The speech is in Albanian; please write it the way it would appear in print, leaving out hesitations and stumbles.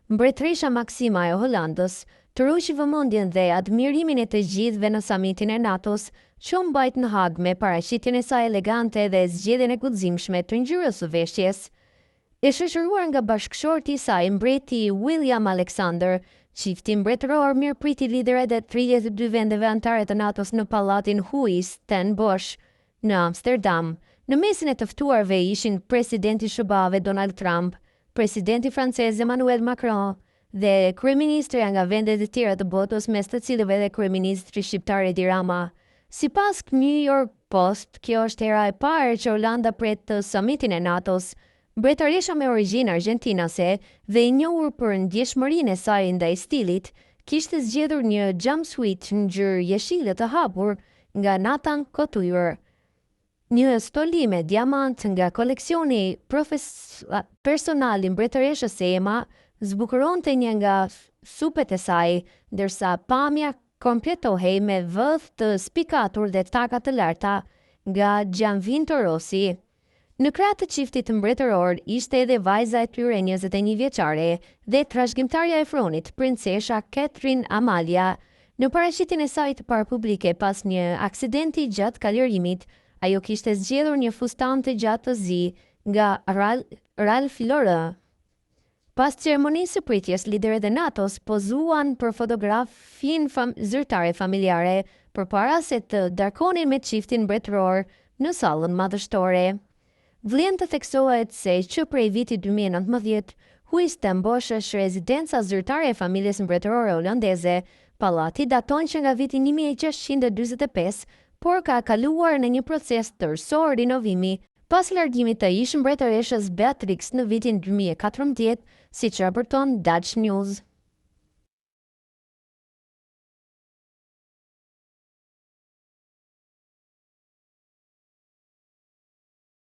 Mbretëresha Maksima e Hollandës tërhoqi vëmendjen dhe admirimin e të gjithëve në samitin e NATO-s, që u mbajt në Hag me paraqitjen e saj elegante dhe zgjedhjen e guximshme të ngjyrës së veshjes. E shoqëruar nga bashkëshorti i saj, mbreti William Alexander, çifti mbretëror mirëpriti lideret e 32 vendeve anëtare të NATO-s në pallatin Huis ten Bosch në Amsterdam. Në mesin e të ftuarve ishin presidenti i SBA Donald Trump, presidenti francez Emmanuel Macron dhe kryeministra nga vendet e tjera të botës, mes të cilëve dhe kryeministri shqiptar Edi Rama. Sipas New York Post, kjo është hera e parë që Holanda pret të samitin e NATO-s. Mbretëresha me origjinë argjentinase dhe i njohur për ndjeshmërinë e saj ndaj stilit, kishte zgjedhur një jumpsuit në ngjyrë jeshile të hapur nga Nathan Couture. Një stoli me diamant nga koleksioni personal i mbretëreshës Emma zbukuronte një nga supet e saj, ndërsa pamja kompletohej me vëth të spikatur dhe taka të larta nga Gianvito Rossi. Në krah të çiftit mbretëror ishte edhe vajza e tyre 21 vjeçare dhe trashëgimtarja e fronit, princesha Catherine Amalia. Në paraqitjen e saj të parë publike pas një aksidenti gjatë kalirimit, ajo kishte zgjedhur një fustan të gjatë të zi nga Ralph Lauren. Pas ceremonisë së pritjes, liderët e NATO-s pozuan për fotografin zyrtare familjare përpara se të darkonin me çiftin mbretëror në sallën madhështore. Vlen të theksohet se që prej vitit 2019, Huis ten Bosch është rezidenca zyrtare e familjes mbretërore holandeze. Pallati daton që nga viti 1645, por ka kaluar në një proces tërësor rinovimi pas largimit të ish mbretëreshës Beatrix në vitin 2014, siç raporton Dutch News.